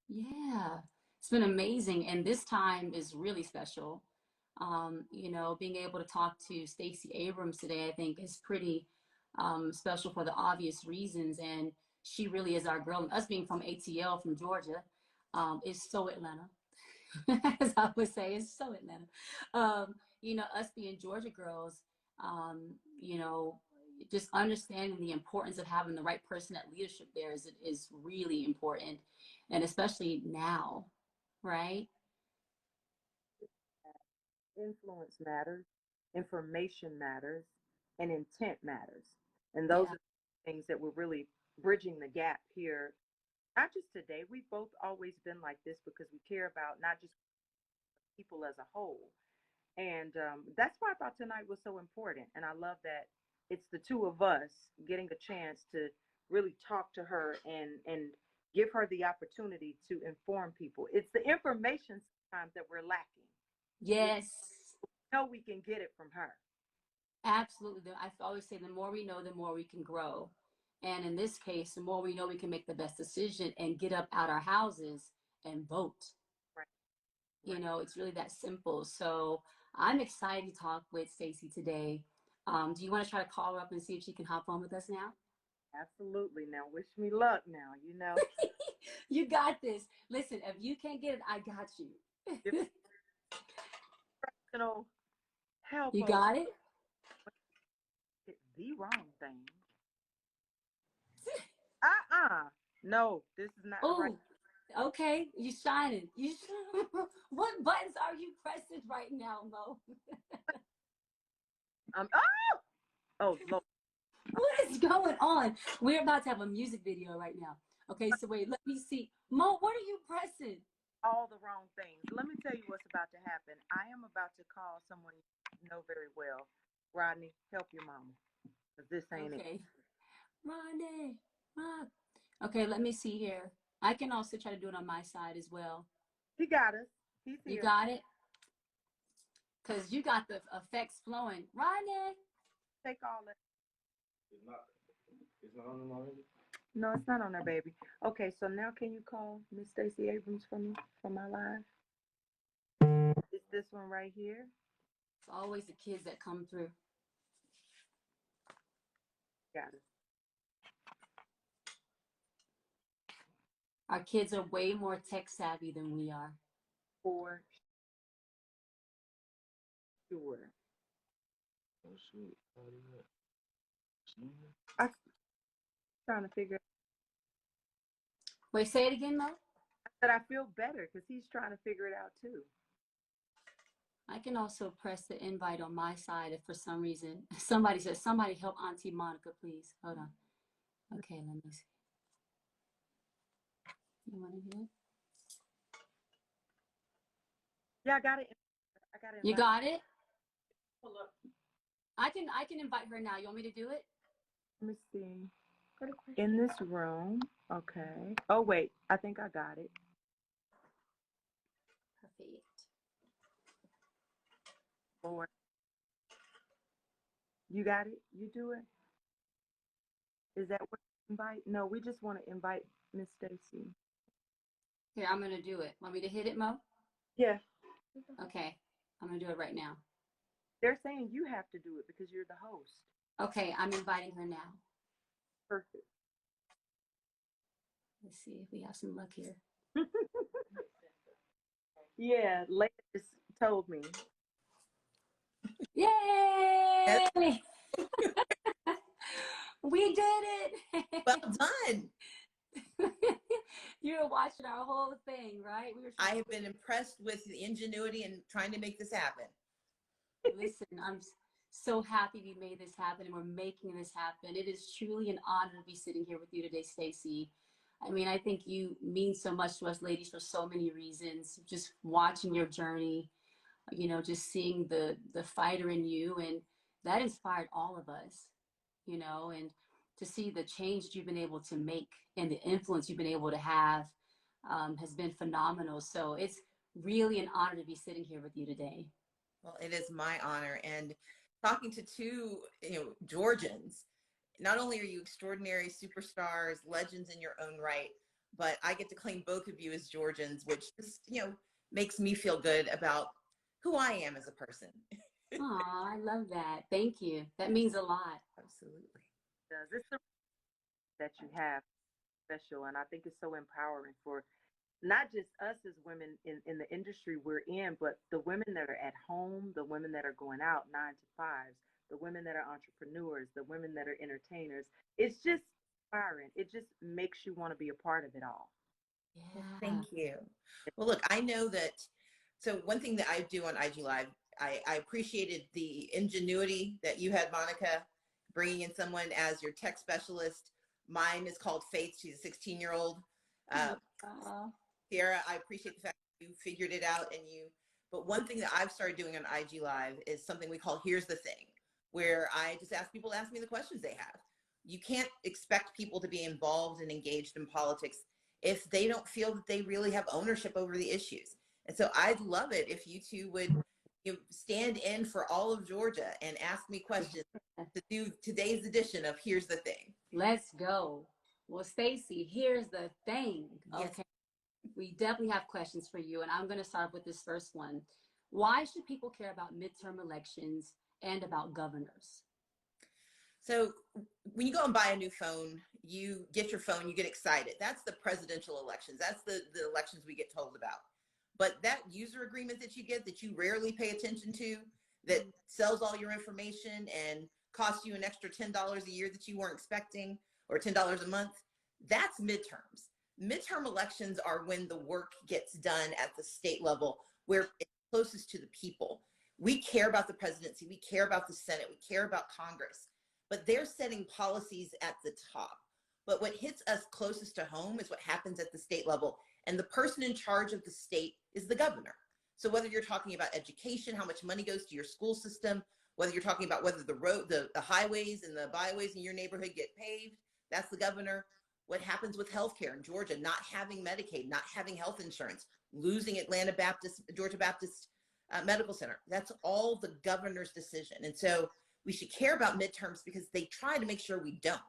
Yeah, it's been amazing. And this time is really special. You know, being able to talk to Stacey Abrams today, I think is pretty special for the obvious reasons. And she really is our girl. And us being from ATL, from Georgia, is so Atlanta. As I would say, it's so Atlanta. You know, us being Georgia girls, you know, just understanding the importance of having the right person at leadership there is really important, and especially now, right? Influence matters, information matters, and intent matters. And those Yeah, are things that we're really bridging the gap here. Not just today, we've both always been like this because we care about not just people as a whole. And that's why I thought tonight was so important. And I love that it's the two of us getting a chance to really talk to her and give her the opportunity to inform people. It's the information sometimes that we're lacking. We yes, know we can get it from her. absolutely. I always say the more we know, the more we can grow. And in this case, the more we know, we can make the best decision and get up out our houses and vote. Right, You right. know, it's really that simple. So I'm excited to talk with Stacy today. Do you want to try to call her up and see if she can hop on with us now? Absolutely. Now, wish me luck now, You got this. Listen, if you can't get it, I got If you. professional help You on got it? the wrong thing. Uh-uh. No, this is not the right. Oh, okay. You shining. What buttons are you pressing right now, Mo? Oh, oh, Lord. What is going on? We're about to have a music video right now. Okay, so wait, let me see. Mo, what are you pressing? All the wrong things. Let me tell you what's about to happen. I am about to call someone you know very well. Rodney, help your mama. Because this ain't it. Okay. Ronnie, Ron. Okay, let me see here. I can also try to do it on my side as well. He got us. He's You here. got it? Because you got the effects flowing. Ronnie. Take all that. It's not. It's not on them already. No, it's not on there, baby. Okay, so now can you call Miss Stacey Abrams for me for my live? It's this one right here. It's always the kids that come through. Got it. Our kids are way more tech savvy than we are. For sure. Oh shoot. I'm trying to figure Wait, say it again, Mo. but I feel better because he's trying to figure it out too. I can also press the invite on my side if for some reason somebody says, somebody help Auntie Monica, please. Hold on. Okay, let me see. You want to do it? Yeah, I got it. I got it. You got it? I can invite her now. You want me to do it? Let me see. In this room. Okay. Oh wait, I think I got it. Perfect. Lord. You got it? You do it? Is that what you invite? No, we just want to invite Miss Stacy. Here, I'm gonna do it. Want me to hit it, Mo? Yeah. Okay, I'm gonna do it right now. They're saying you have to do it because you're the host. Okay, I'm inviting her now. Perfect. Let's see if we have some luck here. Yeah, Leila just told me. Yay! We did it! Well done. You were watching our whole thing, right? I have been impressed with the ingenuity in trying to make this happen. Listen, I'm so happy we made this happen and we're making this happen. It is truly an honor to be sitting here with you today, Stacy. I mean, I think you mean so much to us ladies for so many reasons. Just watching your journey, you know, just seeing the fighter in you, and that inspired all of us, you know, and to see the change that you've been able to make and the influence you've been able to have has been phenomenal. So it's really an honor to be sitting here with you today. Well, it is my honor. And talking to two, Georgians, not only are you extraordinary superstars, legends in your own right, but I get to claim both of you as Georgians, which just, makes me feel good about who I am as a person. Oh, I love that. Thank you. That means a lot. Absolutely. Does it's the that you have special, and I think it's so empowering for not just us as women in the industry we're in, but the women that are at home, the women that are going out 9 to 5s, the women that are entrepreneurs, the women that are entertainers. It's just inspiring. It just makes you want to be a part of it all. Well, Yeah. thank you. Well, look, I know that. So one thing that I do on IG Live, I appreciated the ingenuity that you had, Monica, bringing in someone as your tech specialist. Mine is called Faith. She's a 16-year-old. Uh, Ciara, I appreciate the fact that you figured it out but one thing that I've started doing on IG Live is something we call Here's the Thing, where I just ask people to ask me the questions they have. You can't expect people to be involved and engaged in politics if they don't feel that they really have ownership over the issues. And so I'd love it if you two would stand in for all of Georgia and ask me questions to do today's edition of Here's the Thing. let's go. Well, Stacy, here's the thing. Yes. Okay. We definitely have questions for you, and I'm going to start with this first one. Why should people care about midterm elections and about governors? So when you go and buy a new phone, you get your phone, you get excited. That's the presidential elections. That's the elections we get told about. But that user agreement that you get that you rarely pay attention to, that sells all your information and costs you an extra $10 a year that you weren't expecting, or $10 a month, that's midterms. Midterm elections are when the work gets done at the state level, where it's closest to the people. We care about the presidency, we care about the Senate, we care about Congress, but they're setting policies at the top. But what hits us closest to home is what happens at the state level. And the person in charge of the state is the governor. So whether you're talking about education, how much money goes to your school system, whether you're talking about whether the highways and the byways in your neighborhood get paved, that's the governor. What happens with healthcare in Georgia, not having Medicaid, not having health insurance, losing Georgia Baptist Medical Center, that's all the governor's decision. And so we should care about midterms because they try to make sure we don't.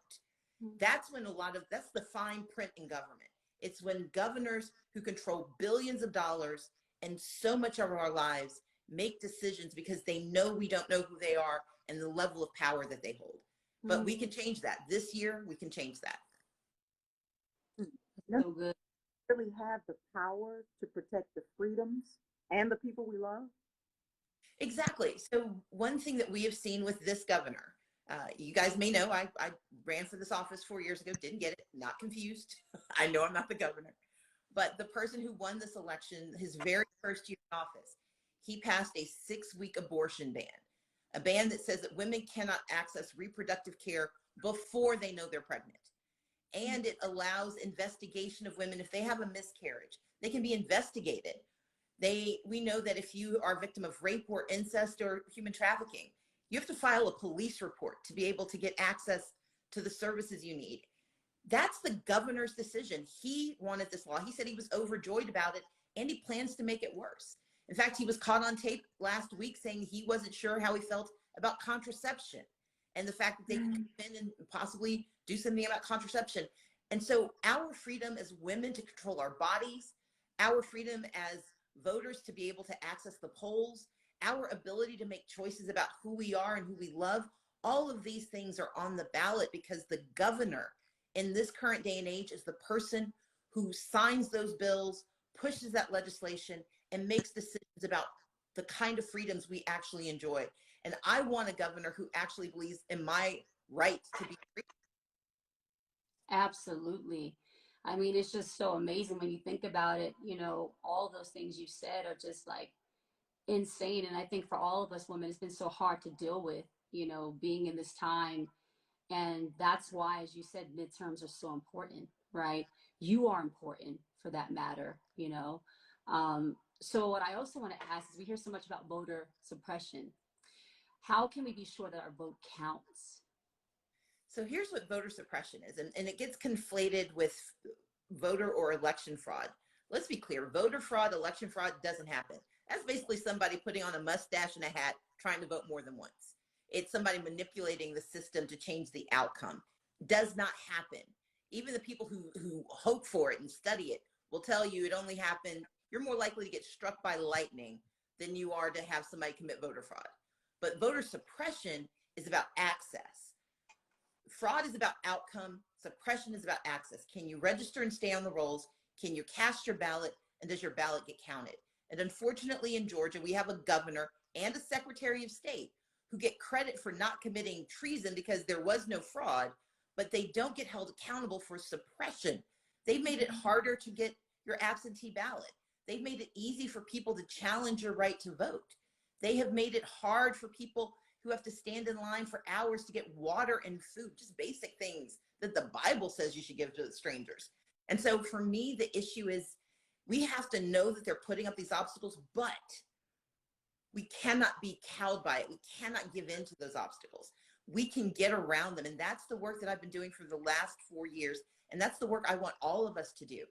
That's when that's the fine print in government. It's when governors who control billions of dollars and so much of our lives make decisions because they know we don't know who they are and the level of power that they hold. But we can change that. This year, we can change that. So good. Really have the power to protect the freedoms and the people we love. Exactly. So one thing that we have seen with this governor, you guys may know, I ran for this office 4 years ago, didn't get it, not confused. I know I'm not the governor, but the person who won this election, his very first year in office, he passed a 6-week abortion ban, a ban that says that women cannot access reproductive care before they know they're pregnant. And it allows investigation of women. If they have a miscarriage, they can be investigated. We know that if you are a victim of rape or incest or human trafficking, you have to file a police report to be able to get access to the services you need. That's the governor's decision. He wanted this law. He said he was overjoyed about it, and he plans to make it worse. In fact, he was caught on tape last week saying he wasn't sure how he felt about contraception and the fact that they could come in and possibly do something about contraception. And so our freedom as women to control our bodies, our freedom as voters to be able to access the polls, our ability to make choices about who we are and who we love, all of these things are on the ballot because the governor in this current day and age is the person who signs those bills, pushes that legislation, and makes decisions about the kind of freedoms we actually enjoy. And I want a governor who actually believes in my right to be free. Absolutely. I mean, it's just so amazing when you think about it. All those things you said are just like insane. And I think for all of us women, it's been so hard to deal with, being in this time. And that's why, as you said, midterms are so important, right? You are important for that matter. So what I also want to ask is, we hear so much about voter suppression. How can we be sure that our vote counts? So here's what voter suppression is, and it gets conflated with voter or election fraud. Let's be clear, voter fraud, election fraud doesn't happen. That's basically somebody putting on a mustache and a hat trying to vote more than once. It's somebody manipulating the system to change the outcome. Does not happen. Even the people who hope for it and study it will tell you it only happened. You're more likely to get struck by lightning than you are to have somebody commit voter fraud. But voter suppression is about access. Fraud is about outcome. Suppression is about access. Can you register and stay on the rolls? Can you cast your ballot? And does your ballot get counted? And unfortunately, in Georgia, we have a governor and a secretary of state who get credit for not committing treason because there was no fraud, but they don't get held accountable for suppression. They've made it harder to get your absentee ballot. They've made it easy for people to challenge your right to vote. They have made it hard for people who have to stand in line for hours to get water and food, just basic things that the Bible says you should give to strangers. And so for me, the issue is we have to know that they're putting up these obstacles, but we cannot be cowed by it. We cannot give in to those obstacles. We can get around them. And that's the work that I've been doing for the last 4 years. And that's the work I want all of us to do.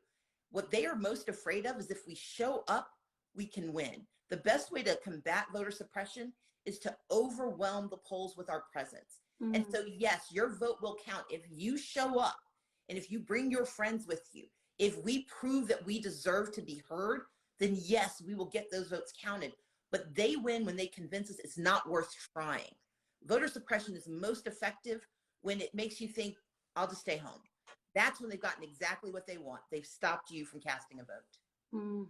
What they are most afraid of is if we show up, we can win. The best way to combat voter suppression is to overwhelm the polls with our presence. And so, yes, your vote will count if you show up and if you bring your friends with you. If we prove that we deserve to be heard, then yes, we will get those votes counted. But they win when they convince us it's not worth trying. Voter suppression is most effective when it makes you think, I'll just stay home. That's when they've gotten exactly what they want. They've stopped you from casting a vote.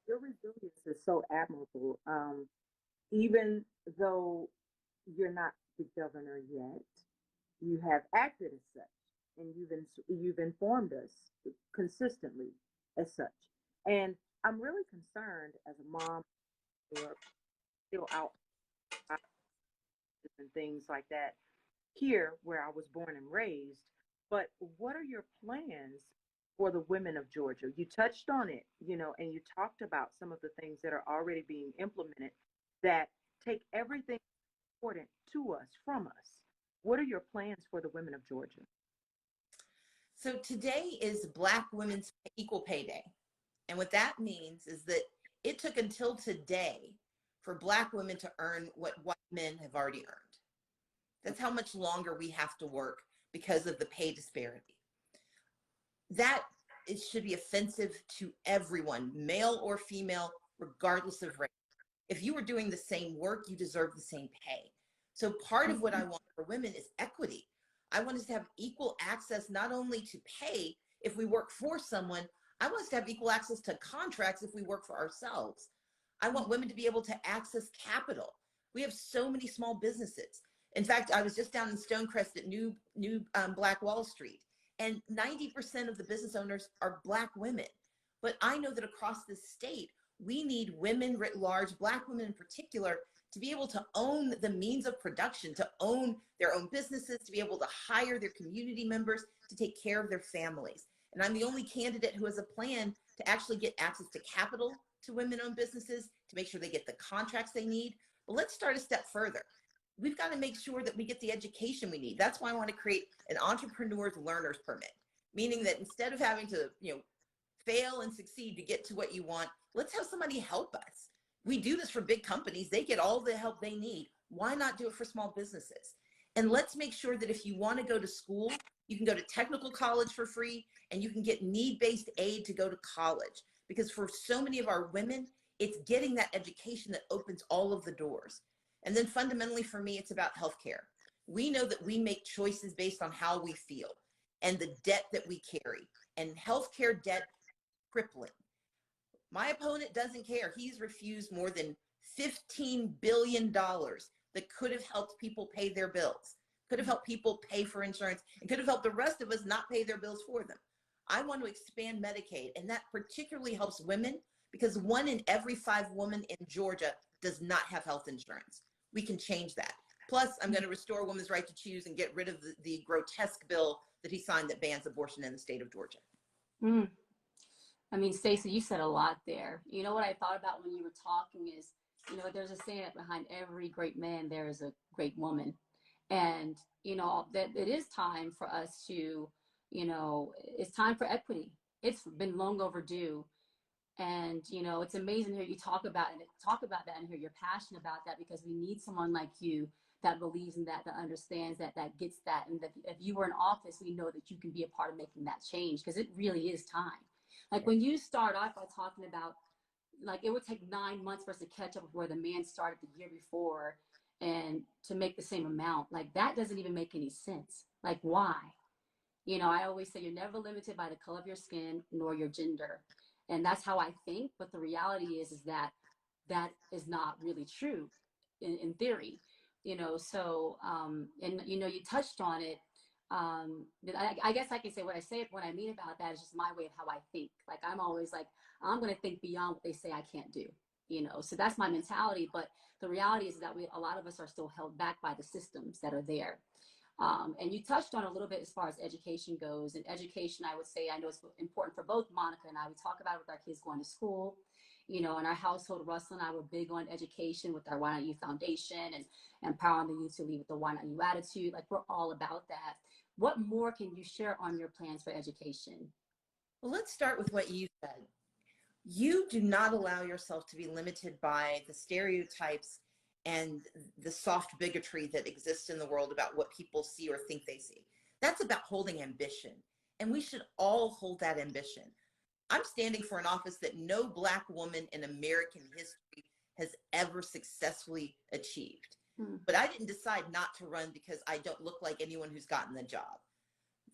Your resilience is so admirable. Even though you're not the governor yet, you have acted as such, and you've informed us consistently as such. And I'm really concerned as a mom who are still out and things like that here where I was born and raised. But what are your plans for the women of Georgia? You touched on it, and you talked about some of the things that are already being implemented that take everything important to us from us. What are your plans for the women of Georgia? So today is Black Women's Equal Pay Day. And what that means is that it took until today for Black women to earn what white men have already earned. That's how much longer we have to work because of the pay disparity. That it should be offensive to everyone, male or female, regardless of race. If you were doing the same work, you deserve the same pay. So part of what I want for women is equity. I want us to have equal access, not only to pay if we work for someone, I want us to have equal access to contracts if we work for ourselves. I want women to be able to access capital. We have so many small businesses. In fact, I was just down in Stonecrest at New Black Wall Street, and 90% of the business owners are Black women. But I know that across the state, we need women writ large, Black women in particular, to be able to own the means of production, to own their own businesses, to be able to hire their community members, to take care of their families. And I'm the only candidate who has a plan to actually get access to capital to women-owned businesses, to make sure they get the contracts they need. But let's start a step further. We've got to make sure that we get the education we need. That's why I want to create an entrepreneur's learner's permit, meaning that instead of having to, fail and succeed to get to what you want, let's have somebody help us. We do this for big companies. They get all the help they need. Why not do it for small businesses? And let's make sure that if you want to go to school, you can go to technical college for free, and you can get need-based aid to go to college. Because for so many of our women, it's getting that education that opens all of the doors. And then fundamentally for me, it's about healthcare. We know that we make choices based on how we feel and the debt that we carry. And healthcare debt crippling. My opponent doesn't care. He's refused more than $15 billion that could have helped people pay their bills, could have helped people pay for insurance, and could have helped the rest of us not pay their bills for them. I want to expand Medicaid, and that particularly helps women because 1 in every 5 women in Georgia does not have health insurance. We can change that. Plus, I'm going to restore women's right to choose and get rid of the grotesque bill that he signed that bans abortion in the state of Georgia. I mean, Stacy, you said a lot there. You know what I thought about when you were talking is, there's a saying that behind every great man, there is a great woman. And, that it is time for us to, it's time for equity. It's been long overdue. And, it's amazing to hear you talk about that and hear you're passionate about that because we need someone like you that believes in that, that understands that, that gets that. And that if you were in office, we know that you can be a part of making that change, because it really is time. Like when you start off by talking about, like, it would take 9 months for us to catch up with where the man started the year before and to make the same amount. Like, that doesn't even make any sense. Like, why? You know, I always say you're never limited by the color of your skin nor your gender. And that's how I think. But the reality is that that is not really true in theory, you know. So, and, you know, you touched on it. I guess I can say what I mean about that is just my way of how I think. Like, I'm always like, I'm going to think beyond what they say I can't do, you know. So that's my mentality. But the reality is that a lot of us are still held back by the systems that are there. And you touched on a little bit as far as education goes. And education, I would say, I know it's important for both Monica and I. We talk about it with our kids going to school. You know, in our household, Russell and I were big on education with our Why Not You Foundation and empowering the youth to lead with the Why Not You attitude. Like, we're all about that. What more can you share on your plans for education? Well, let's start with what you said. You do not allow yourself to be limited by the stereotypes and the soft bigotry that exists in the world about what people see or think they see. That's about holding ambition. And we should all hold that ambition. I'm standing for an office that no Black woman in American history has ever successfully achieved. But I didn't decide not to run because I don't look like anyone who's gotten the job.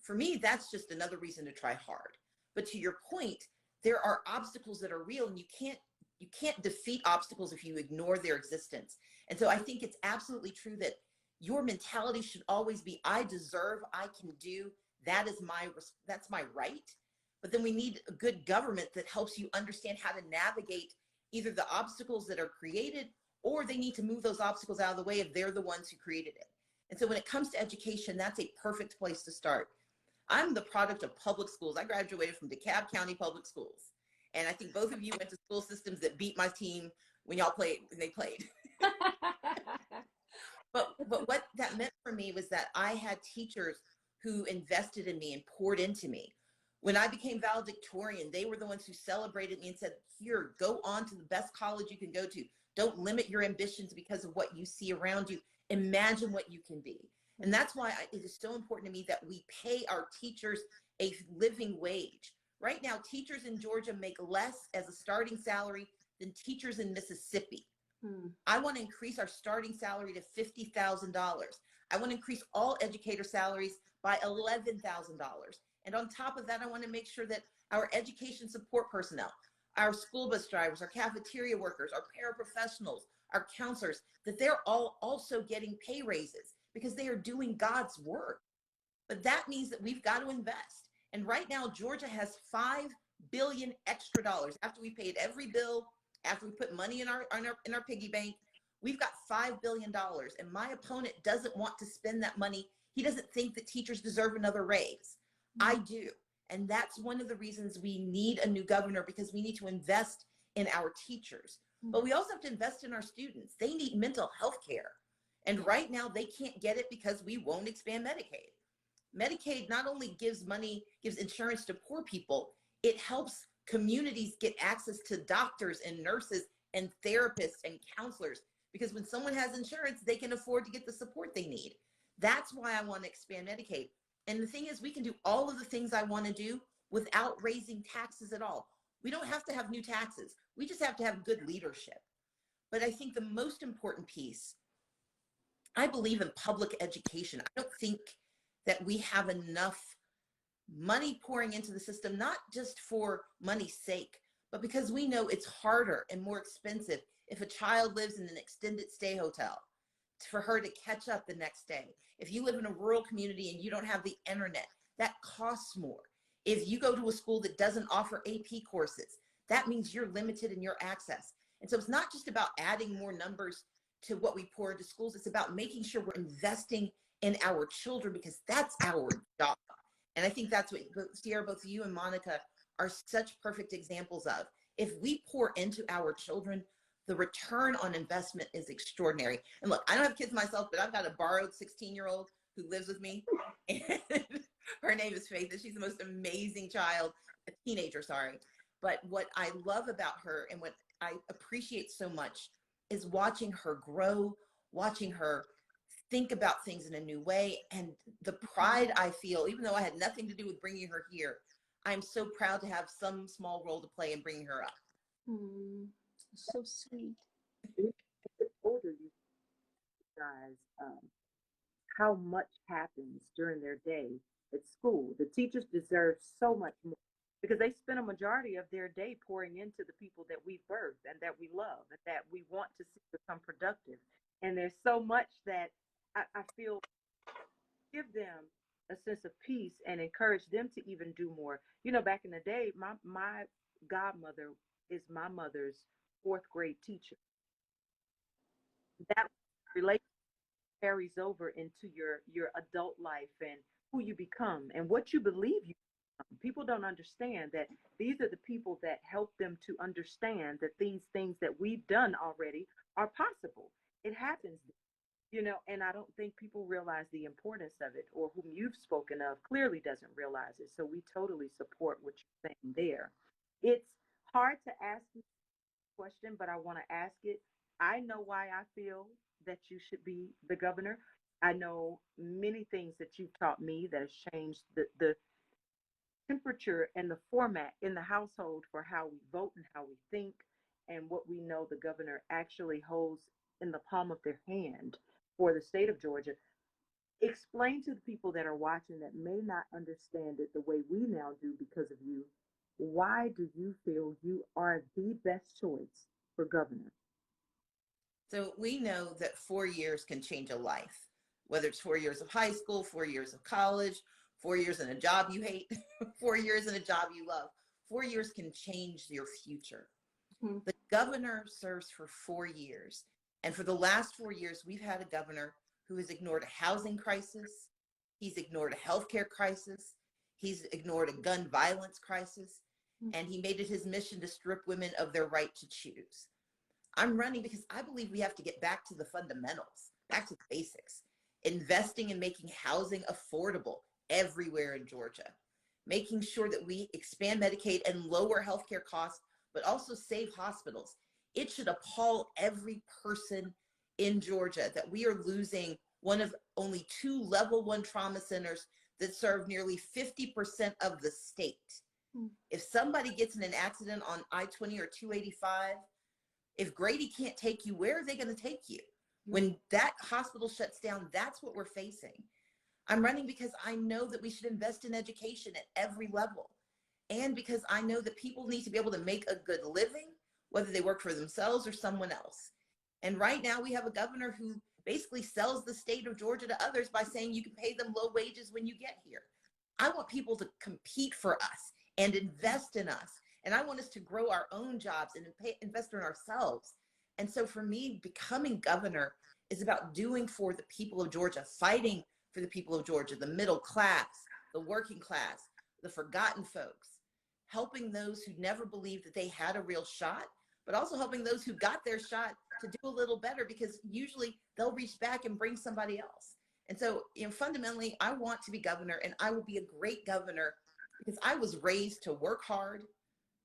For me, that's just another reason to try hard. But to your point, there are obstacles that are real, and you can't defeat obstacles if you ignore their existence. And so I think it's absolutely true that your mentality should always be, I deserve, I can do, that's my right. But then we need a good government that helps you understand how to navigate either the obstacles that are created, or they need to move those obstacles out of the way if they're the ones who created it. And so when it comes to education, that's a perfect place to start. I'm the product of public schools. I graduated from DeKalb County Public Schools. And I think both of you went to school systems that beat my team when they played. But what that meant for me was that I had teachers who invested in me and poured into me. When I became valedictorian, they were the ones who celebrated me and said, here, go on to the best college you can go to. Don't limit your ambitions because of what you see around you. Imagine what you can be. And that's why it is so important to me that we pay our teachers a living wage. Right now, teachers in Georgia make less as a starting salary than teachers in Mississippi. I want to increase our starting salary to $50,000. I want to increase all educator salaries by $11,000. And on top of that, I want to make sure that our education support personnel, our school bus drivers, our cafeteria workers, our paraprofessionals, our counselors, that they're all also getting pay raises because they are doing God's work. But that means that we've got to invest. And right now, Georgia has $5 billion extra dollars. After we paid every bill, after we put money in our piggy bank, we've got $5 billion. And my opponent doesn't want to spend that money. He doesn't think that teachers deserve another raise. I do. And that's one of the reasons we need a new governor, because we need to invest in our teachers. But we also have to invest in our students. They need mental health care. And right now they can't get it because we won't expand Medicaid. Medicaid not only gives insurance to poor people, it helps communities get access to doctors and nurses and therapists and counselors, because when someone has insurance, they can afford to get the support they need. That's why I want to expand Medicaid. And the thing is, we can do all of the things I want to do without raising taxes at all. We don't have to have new taxes. We just have to have good leadership. But I think the most important piece, I believe in public education. I don't think that we have enough money pouring into the system, not just for money's sake, but because we know it's harder and more expensive if a child lives in an extended stay hotel for her to catch up the next day. If you live in a rural community and you don't have the internet, that costs more. If you go to a school that doesn't offer AP courses, that means you're limited in your access. And so it's not just about adding more numbers to what we pour into schools. It's about making sure we're investing in our children, because that's our job. And I think that's what, Ciara, both you and Monica are such perfect examples of. If we pour into our children, the return on investment is extraordinary. And look, I don't have kids myself, but I've got a borrowed 16-year-old who lives with me. And her name is Faith, and she's the most amazing child, a teenager, sorry. But what I love about her and what I appreciate so much is watching her grow, watching her think about things in a new way. And the pride I feel, even though I had nothing to do with bringing her here, I'm so proud to have some small role to play in bringing her up. Mm, so sweet. The older you guys, how much happens during their day at school. The teachers deserve so much more because they spend a majority of their day pouring into the people that we birth and that we love and that we want to see become productive. And there's so much that I feel give them a sense of peace and encourage them to even do more. You know, back in the day, my godmother is my mother's fourth grade teacher. That relationship carries over into your adult life and who you become and what you believe you become. People don't understand that these are the people that help them to understand that these things that we've done already are possible. It happens, you know, and I don't think people realize the importance of it, or whom you've spoken of clearly doesn't realize it. So we totally support what you're saying there. It's hard to ask question, but I want to ask it. I know why I feel that you should be the governor. I know many things that you've taught me that has changed the temperature and the format in the household for how we vote and how we think and what we know the governor actually holds in the palm of their hand for the state of Georgia. Explain to the people that are watching that may not understand it the way we now do because of you. Why do you feel you are the best choice for governor? So we know that 4 years can change a life, whether it's 4 years of high school, 4 years of college, 4 years in a job you hate, 4 years in a job you love. 4 years can change your future. Mm-hmm. The governor serves for 4 years. And for the last 4 years, we've had a governor who has ignored a housing crisis. He's ignored a healthcare crisis. He's ignored a gun violence crisis. And he made it his mission to strip women of their right to choose. I'm running because I believe we have to get back to the fundamentals, back to the basics, investing in making housing affordable everywhere in Georgia, making sure that we expand Medicaid and lower healthcare costs, but also save hospitals. It should appall every person in Georgia that we are losing one of only 2 level 1 trauma centers that serve nearly 50% of the state. If somebody gets in an accident on I-20 or 285, if Grady can't take you, where are they going to take you? When that hospital shuts down, that's what we're facing. I'm running because I know that we should invest in education at every level. And because I know that people need to be able to make a good living, whether they work for themselves or someone else. And right now we have a governor who basically sells the state of Georgia to others by saying you can pay them low wages when you get here. I want people to compete for us and invest in us. And I want us to grow our own jobs and invest in ourselves. And so for me, becoming governor is about doing for the people of Georgia, fighting for the people of Georgia, the middle class, the working class, the forgotten folks, helping those who never believed that they had a real shot, but also helping those who got their shot to do a little better, because usually they'll reach back and bring somebody else. And so, you know, fundamentally, I want to be governor, and I will be a great governor because I was raised to work hard,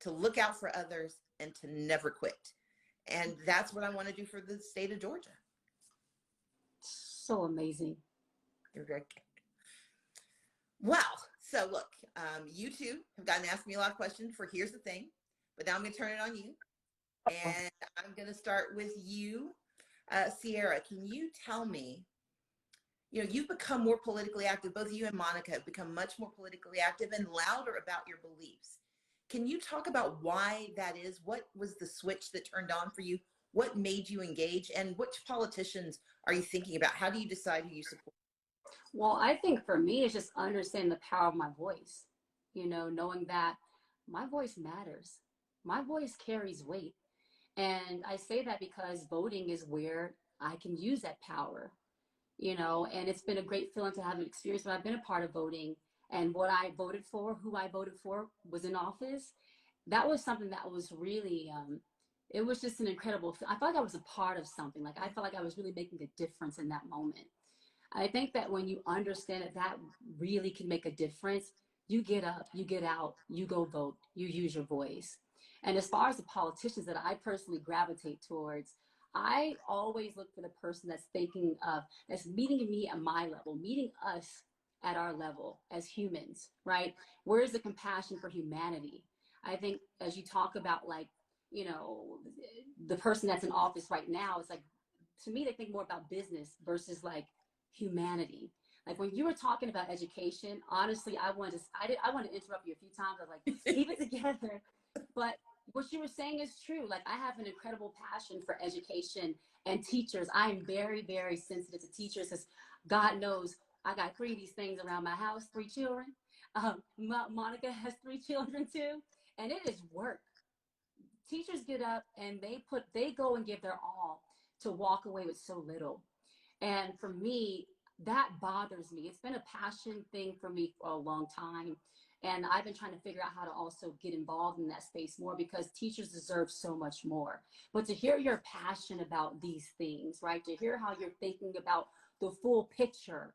to look out for others, and to never quit. And that's what I want to do for the state of Georgia. So amazing. You're very good. Well, so look, you two have gotten to ask me a lot of questions for Here's the Thing, but now I'm going to turn it on you. And I'm going to start with you, Ciara. Can you tell me, you know, you've become more politically active, both you and Monica have become much more politically active and louder about your beliefs. Can you talk about why that is? What was the switch that turned on for you? What made you engage? And which politicians are you thinking about? How do you decide who you support? Well, I think for me, it's just understanding the power of my voice, you know, knowing that my voice matters. My voice carries weight. And I say that because voting is where I can use that power, you know, and it's been a great feeling to have an experience when I've been a part of voting and what I voted for, who I voted for was in office. That was something that was really, it was just an incredible, I felt like I was a part of something. Like I felt like I was really making a difference in that moment. I think that when you understand that that really can make a difference, you get up, you get out, you go vote, you use your voice. And as far as the politicians that I personally gravitate towards, I always look for the person that's thinking of, that's meeting me at my level, meeting us at our level as humans, right? Where's the compassion for humanity? I think as you talk about, like, you know, the person that's in office right now, it's like, to me, they think more about business versus like humanity. Like when you were talking about education, honestly, I wanted to interrupt you a few times. I was like, keep it together. But what you were saying is true. Like I have an incredible passion for education and teachers. I am very, very sensitive to teachers, because God knows I got three of these things around my house, three children. Monica has three children too, and it is work. Teachers get up and they go and give their all to walk away with so little. And for me, that bothers me. It's been a passion thing for me for a long time. And I've been trying to figure out how to also get involved in that space more, because teachers deserve so much more. But to hear your passion about these things, right? To hear how you're thinking about the full picture,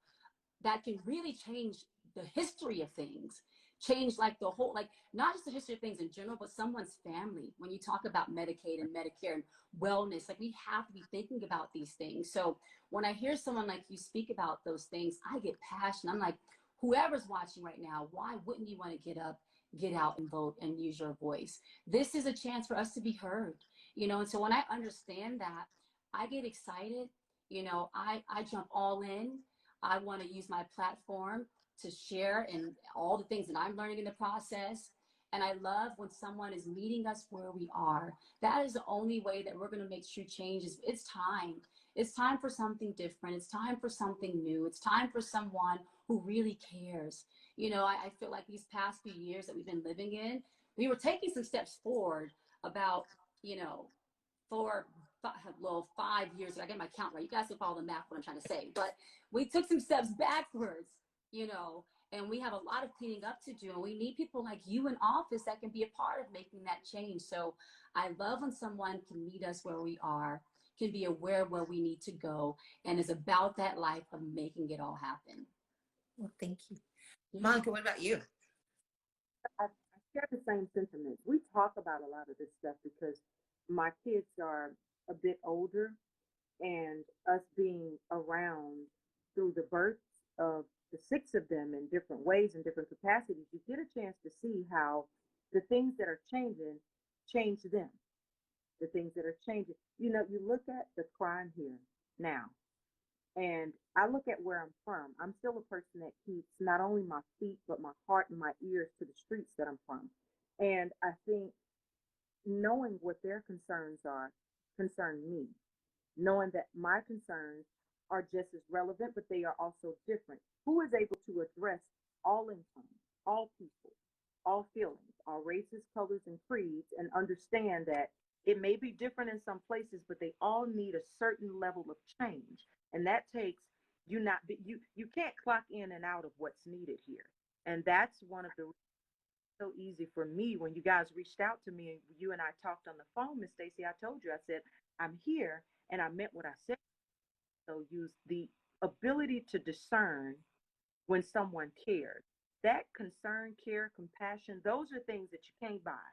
that can really change the history of things, change like the whole, like not just the history of things in general, but someone's family. When you talk about Medicaid and Medicare and wellness, like we have to be thinking about these things. So when I hear someone like you speak about those things, I get passionate. I'm like, whoever's watching right now, why wouldn't you want to get up, get out and vote and use your voice? This is a chance for us to be heard, you know? And so when I understand that, I get excited. You know, I jump all in. I want to use my platform to share and all the things that I'm learning in the process. And I love when someone is meeting us where we are. That is the only way that we're going to make true changes. It's time. It's time for something different. It's time for something new. It's time for someone who really cares. You know, I feel like these past few years that we've been living in, we were taking some steps forward about, you know, for well, 5 years ago. I get my count right. You guys can follow the math, what I'm trying to say. But we took some steps backwards, you know, and we have a lot of cleaning up to do. And we need people like you in office that can be a part of making that change. So I love when someone can meet us where we are, can be aware of where we need to go, and is about that life of making it all happen. Well, thank you. Monica, what about you? I share the same sentiments. We talk about a lot of this stuff because my kids are a bit older, and us being around through the births of the six of them in different ways and different capacities, you get a chance to see how the things that are changing change them. The things that are changing. You know, you look at the crime here now, and I look at where I'm from. I'm still a person that keeps not only my feet, but my heart and my ears to the streets that I'm from. And I think knowing what their concerns are concern me, knowing that my concerns are just as relevant, but they are also different. Who is able to address all incomes, all people, all feelings, all races, colors, and creeds, and understand that it may be different in some places, but they all need a certain level of change. And that takes you not be, you can't clock in and out of what's needed here. And that's one of the so easy for me when you guys reached out to me and you and I talked on the phone, Miss Stacy. I told you, I said, I'm here, and I meant what I said. So use the ability to discern when someone cares. That concern, care, compassion, those are things that you can't buy.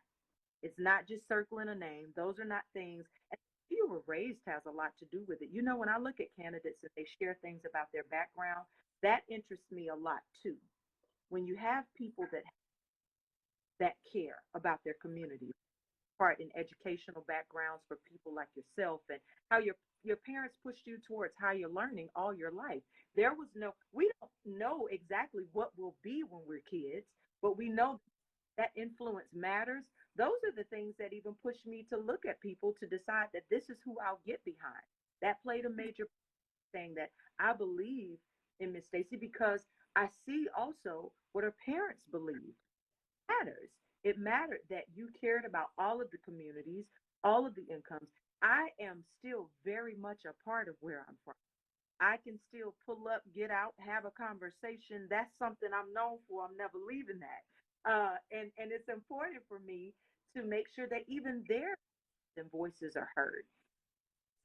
It's not just circling a name. Those are not things. And you were raised has a lot to do with it. You know, when I look at candidates and they share things about their background, that interests me a lot too. When you have people that care about their community, part in educational backgrounds for people like yourself, and how your parents pushed you towards higher learning all your life. There was no, we don't know exactly what we'll be when we're kids, but we know that influence matters. Those are the things that even push me to look at people to decide that this is who I'll get behind. That played a major thing, that I believe in Miss Stacy because I see also what her parents believe matters. It mattered that you cared about all of the communities, all of the incomes. I am still very much a part of where I'm from. I can still pull up, get out, have a conversation. That's something I'm known for. I'm never leaving that. And it's important for me to make sure that even their voices are heard,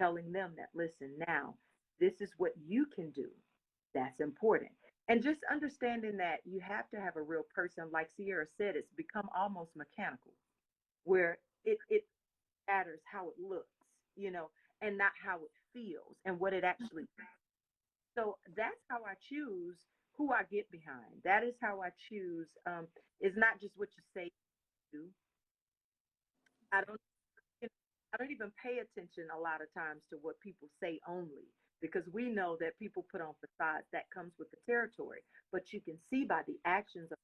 telling them that, listen, now, this is what you can do. That's important. And just understanding that you have to have a real person, like Ciara said, it's become almost mechanical, where it matters how it looks, you know. and not how it feels and what it actually. So that's how I choose who I get behind. That is how I choose. It's not just what you say. You do. I don't. I don't even pay attention a lot of times to what people say only, because we know that people put on facades that comes with the territory. But you can see by the actions of.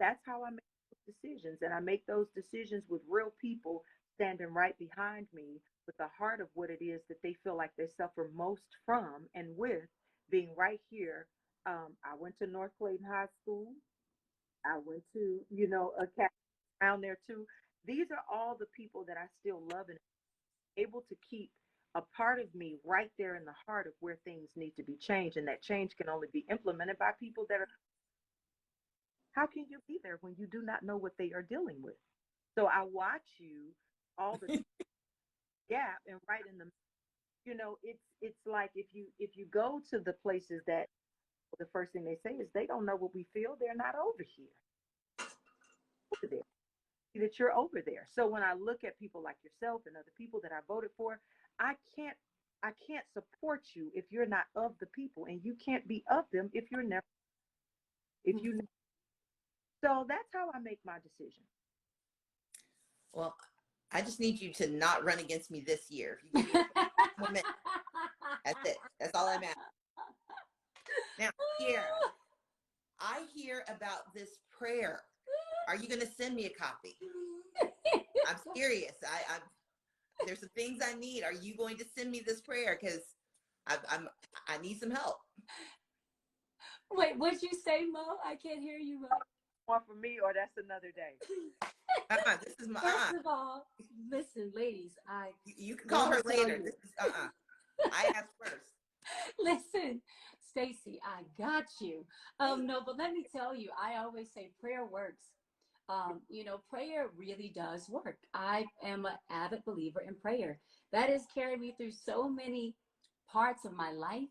That's how I make those decisions, and I make those decisions with real people standing right behind me with the heart of what it is that they feel like they suffer most from, and with being right here. I went to North Clayton High School. I went to, a cat around there too. These are all the people that I still love and able to keep a part of me right there in the heart of where things need to be changed. And that change can only be implemented by people that are, how can you be there when you do not know what they are dealing with? So I watch you all the gap and right in the, it's like if you go to the places that the first thing they say is they don't know what we feel. They're not over here. Over there. That you're over there. So when I look at people like yourself and other people that I voted for, I can't I can't support you if you're not of the people, and you can't be of them if you're never if you. So that's how I make my decision. Well, I just need you to not run against me this year. If you give me a moment, that's it. That's all I'm asking. Now, Ciara, I hear about this prayer. Are you going to send me a copy? I'm serious. There's some things I need. Are you going to send me this prayer? Because I need some help. Wait, what'd you say, Mo? I can't hear you, Mo. One for me, or that's another day. This is my. First of all, listen, ladies. You can call her later. This is I asked first. Listen, Stacy, I got you. No, but let me tell you, I always say prayer works. Prayer really does work. I am an avid believer in prayer. That has carried me through so many parts of my life.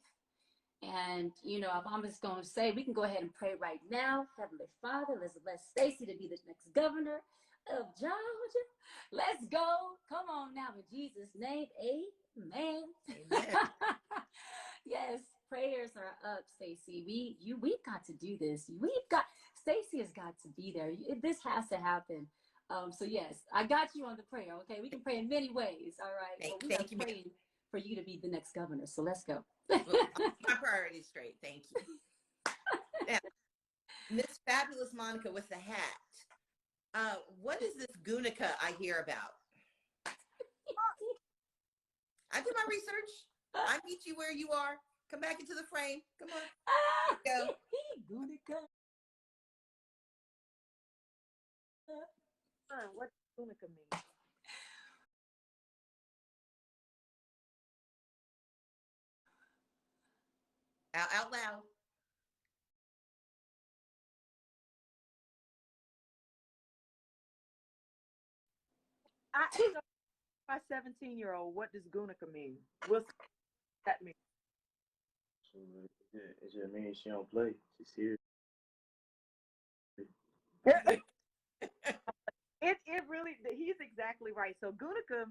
And, if I'm just going to say, we can go ahead and pray right now. Heavenly Father, let's bless Stacy to be the next governor of Georgia. Let's go. Come on now, in Jesus' name. Amen. Amen. Yes, prayers are up, Stacy. We've got to do this. Stacy has got to be there. This has to happen. So yes, I got you on the prayer. Okay, we can pray in many ways. All right, but we are praying for you to be the next governor. So let's go. My priorities straight. Thank you. Now, Miss Fabulous Monica with the hat. What is this Gunica I hear about? I did my research. I meet you where you are. Come back into the frame. Come on. Go. Gunica. What does Gunica mean? Out loud. I asked my 17-year-old, what does Gunica mean? What's that mean? So it just means she don't play. She's serious. It really, he's exactly right. So Gunica,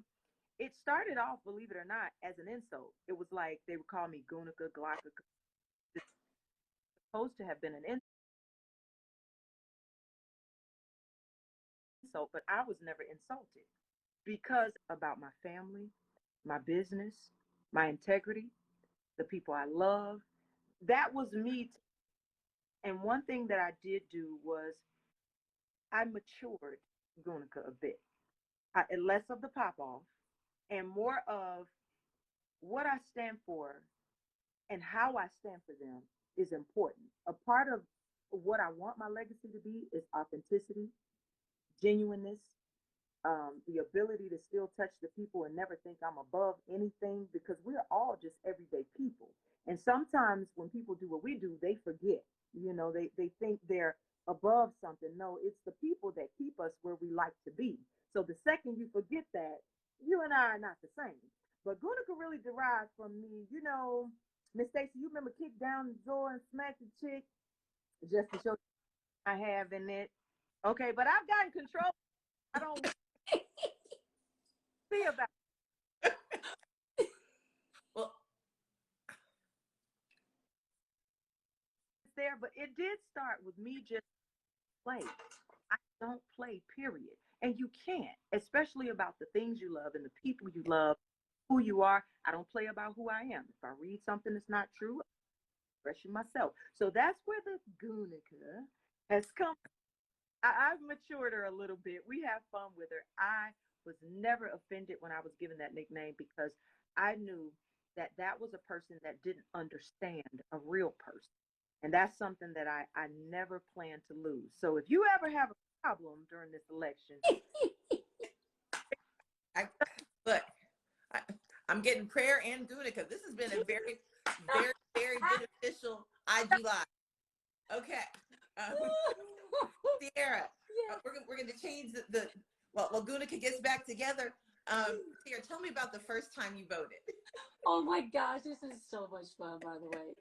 it started off, believe it or not, as an insult. It was like they would call me Gunica, Glocka. It's supposed to have been an insult, but I was never insulted because about my family, my business, my integrity, the people I love. That was me. And one thing that I did do was I matured Gunica a bit. Less of the pop off and more of what I stand for and how I stand for them is important. A part of what I want my legacy to be is authenticity, genuineness, the ability to still touch the people and never think I'm above anything, because we're all just everyday people. And sometimes when people do what we do, they forget. They think they're above something. No, it's the people that keep us where we like to be. So the second you forget that, you and I are not the same. But Gunica really derives from me, Miss Stacy, you remember kick down the door and smack the chick just to show I have in it. Okay, but I've gotten control. I don't see about it. did start with me just play. I don't play, period. And you can't, especially about the things you love and the people you love, who you are. I don't play about who I am. If I read something that's not true, I'm expressing myself. So that's where the Gunica has come. I've matured her a little bit. We have fun with her. I was never offended when I was given that nickname because I knew that that was a person that didn't understand a real person. And that's something that I never plan to lose. So if you ever have a problem during this election, I, look, I, I'm getting prayer and Gunica. This has been a very, very, very beneficial IG Live. Okay. Ciara, Yeah. we're going to change well, Gunica gets back together. Ciara, tell me about the first time you voted. Oh my gosh, this is so much fun, by the way.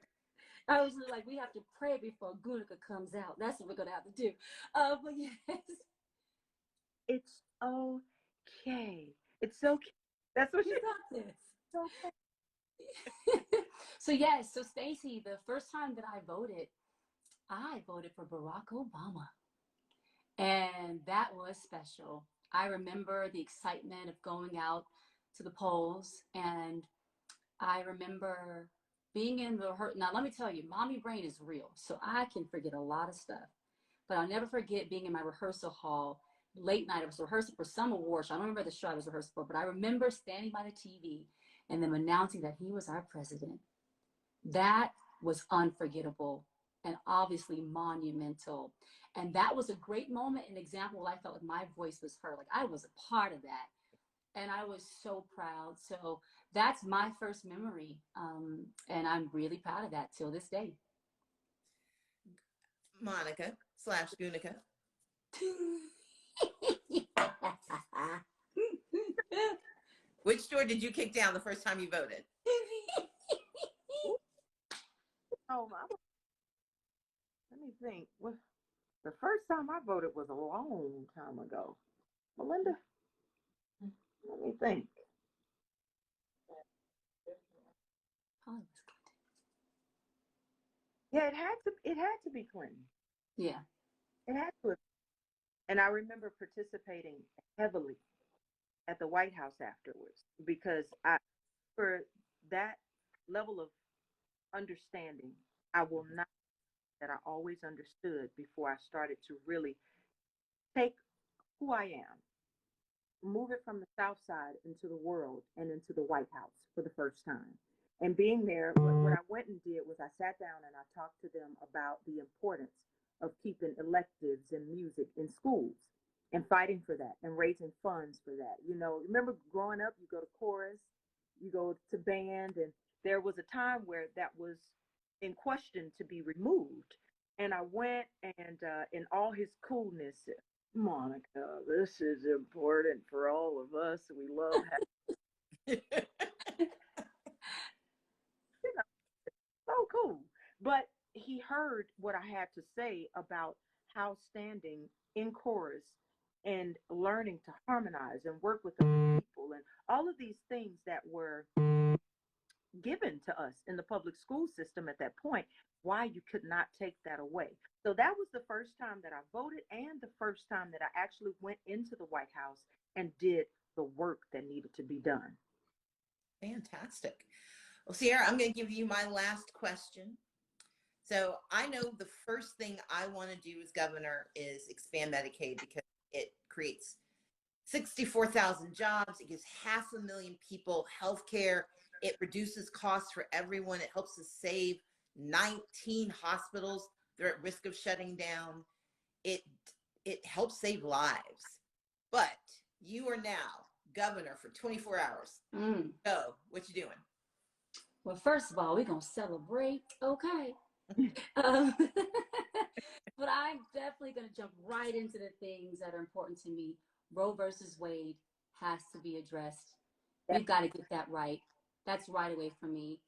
I was like, we have to pray before Gunica comes out. That's what we're going to have to do. But yes. it's okay. It's okay. That's what You she got this. It's okay. So yes, so Stacy, the first time that I voted for Barack Obama. And that was special. I remember the excitement of going out to the polls, and I remember being in the hurt. Now, let me tell you, mommy brain is real, so I can forget a lot of stuff. But I'll never forget being in my rehearsal hall late night. I was rehearsing for some award show. I don't remember the show I was rehearsing for, but I remember standing by the TV and them announcing that he was our president. That was unforgettable and obviously monumental. And that was a great moment, an example where I felt like my voice was heard. Like I was a part of that. And I was so proud. So that's my first memory. And I'm really proud of that till this day. Monica / Gunica. Which door did you kick down the first time you voted? Oh, let me think. Well, the first time I voted was a long time ago. Melinda, let me think. Yeah, it had to be Clinton. Yeah. It had to. And I remember participating heavily at the White House afterwards because for that level of understanding, I will not that I always understood before I started to really take who I am, move it from the South Side into the world and into the White House for the first time. And being there, what I went and did was I sat down and I talked to them about the importance of keeping electives in music in schools and fighting for that and raising funds for that. You know, remember growing up, you go to chorus, you go to band, and there was a time where that was in question to be removed. And I went and in all his coolness, Monica, this is important for all of us. We love having so cool. But he heard what I had to say about how standing in chorus and learning to harmonize and work with other people and all of these things that were given to us in the public school system at that point, why you could not take that away. So that was the first time that I voted and the first time that I actually went into the White House and did the work that needed to be done. Fantastic. Well, Ciara, I'm going to give you my last question. So I know the first thing I want to do as governor is expand Medicaid because it creates 64,000 jobs. It gives 500,000 people health care. It reduces costs for everyone. It helps us save 19 hospitals. They're at risk of shutting down. It helps save lives. But you are now governor for 24 hours. So what you doing? Well, first of all, we're going to celebrate. Okay. But I'm definitely going to jump right into the things that are important to me. Roe versus Wade has to be addressed. We've got to get that right. That's right away for me.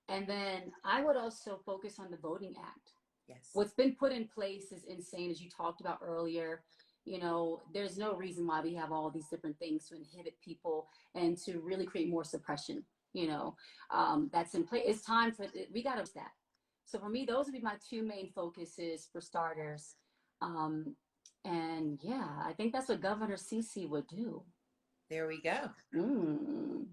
And then I would also focus on the Voting Act. Yes. What's been put in place is insane, as you talked about earlier. You know, there's no reason why we have all these different things to inhibit people and to really create more suppression. You know, that's in place. It's time for we got to that. So for me, those would be my two main focuses for starters. Um, and yeah, I think that's what Governor Cece would do. There we go. Mm.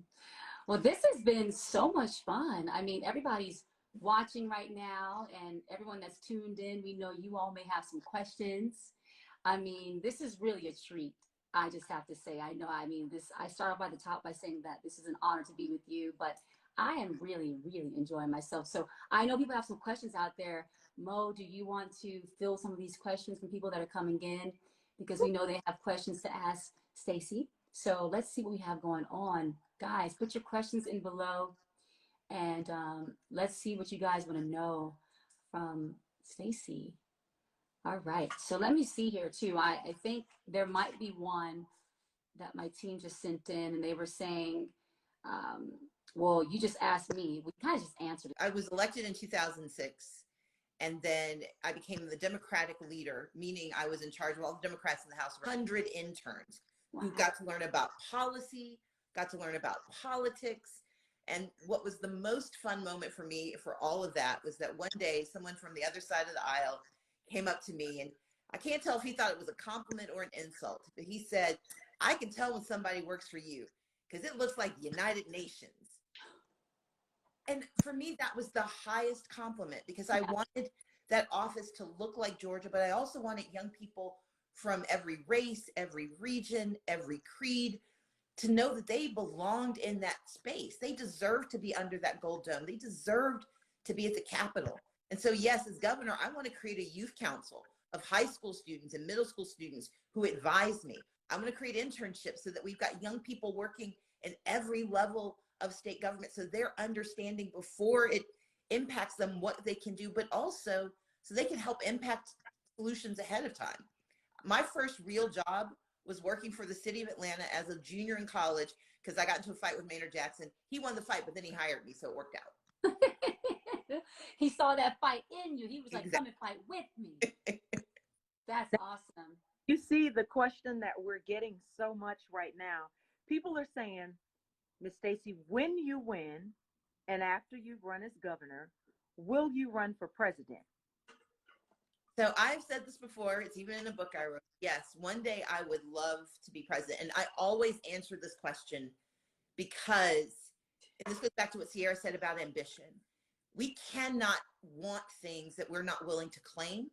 Well, this has been so much fun. I mean, everybody's watching right now, and everyone that's tuned in, we know you all may have some questions. I mean, this is really a treat. I just have to say, I know, I mean, I start off by the top by saying that this is an honor to be with you, but I am really, really enjoying myself. So I know people have some questions out there. Mo, do you want to fill some of these questions from people that are coming in? Because we know they have questions to ask Stacy. So let's see what we have going on. Guys, put your questions in below, and let's see what you guys want to know from Stacy. All right, so let me see here too. I think there might be one that my team just sent in, and they were saying, um, well, you just asked me. We kind of just answered it. I was elected in 2006, and then I became the Democratic leader, meaning I was in charge of all the Democrats in the House, 100 interns Wow. who got to learn about policy, got to learn about politics. And what was the most fun moment for me for all of that was that one day someone from the other side of the aisle came up to me, and I can't tell if he thought it was a compliment or an insult, but he said, "I can tell when somebody works for you because it looks like the United Nations." And for me, that was the highest compliment, because I wanted that office to look like Georgia, but I also wanted young people from every race, every region, every creed to know that they belonged in that space. They deserved to be under that gold dome. They deserved to be at the Capitol. And so, yes, as governor, I want to create a youth council of high school students and middle school students who advise me. I'm going to create internships so that we've got young people working in every level of state government, so they're understanding before it impacts them what they can do, but also so they can help impact solutions ahead of time. My first real job was working for the city of Atlanta as a junior in college, because I got into a fight with Maynard Jackson. He won the fight, but then he hired me, so it worked out. He saw that fight in you. He was like, Exactly. come and fight with me. That's awesome. You see the question that we're getting so much right now. People are saying, Miss Stacy, when you win and after you've run as governor, will you run for president? So I've said this before, it's even in a book I wrote. Yes, one day I would love to be president. And I always answer this question because, and this goes back to what Ciara said about ambition. We cannot want things that we're not willing to claim,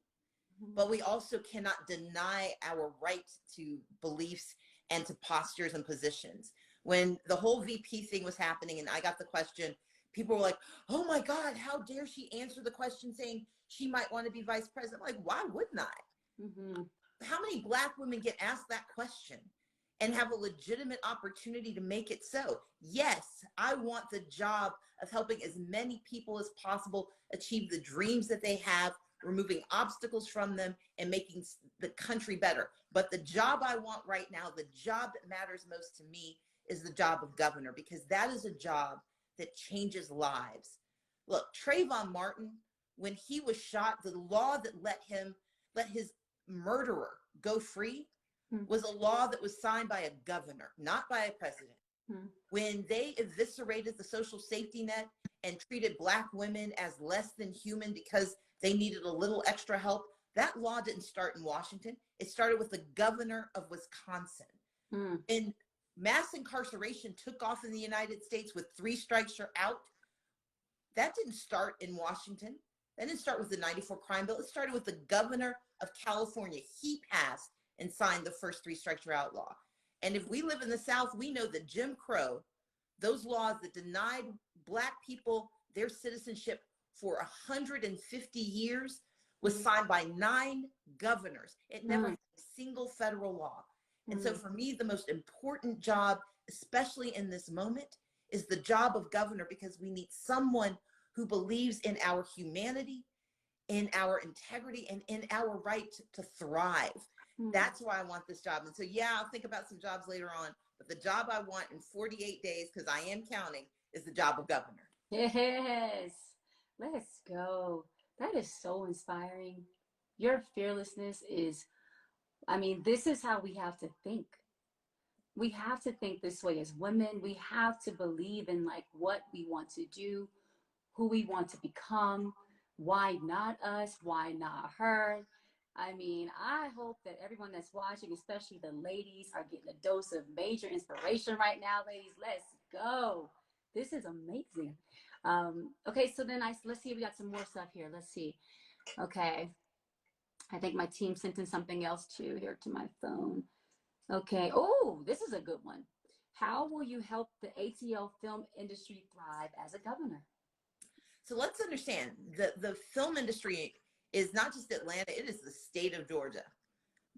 but we also cannot deny our right to beliefs and to postures and positions. When the whole VP thing was happening and I got the question, people were like, "Oh my God, how dare she answer the question saying she might want to be vice president?" I'm like, why wouldn't I? Mm-hmm. How many Black women get asked that question and have a legitimate opportunity to make it so? Yes, I want the job of helping as many people as possible achieve the dreams that they have, removing obstacles from them and making the country better. But the job I want right now, the job that matters most to me, is the job of governor, because that is a job that changes lives. Look, Trayvon Martin, when he was shot, the law that let his murderer go free was a law that was signed by a governor, not by a president. When they eviscerated the social safety net and treated Black women as less than human because they needed a little extra help, that law didn't start in Washington. It started with the governor of Wisconsin. And mass incarceration took off in the United States with 3 strikes you're out. That didn't start in Washington. That didn't start with the 94 crime bill. It started with the governor of California. He passed and signed the first 3 strikes you're out law. And if we live in the South, we know that Jim Crow, those laws that denied Black people their citizenship for 150 years, was signed by 9 governors. It never had a single federal law. And so for me, the most important job, especially in this moment, is the job of governor, because we need someone who believes in our humanity, in our integrity, and in our right to thrive. That's why I want this job. And so, yeah, I'll think about some jobs later on, but the job I want in 48 days, because I am counting, is the job of governor. Yes, let's go. That is so inspiring. Your fearlessness is, I mean, this is how we have to think. We have to think this way as women. We have to believe in like what we want to do, who we want to become. Why not us? Why not her? I mean, I hope that everyone that's watching, especially the ladies, are getting a dose of major inspiration right now. Ladies, let's go. This is amazing. Okay, so then let's see if we got some more stuff here. Let's see. Okay. I think my team sent in something else too here to my phone. Okay. Oh, this is a good one. How will you help the ATL film industry thrive as a governor? So let's understand the film industry is not just Atlanta, it is the state of Georgia,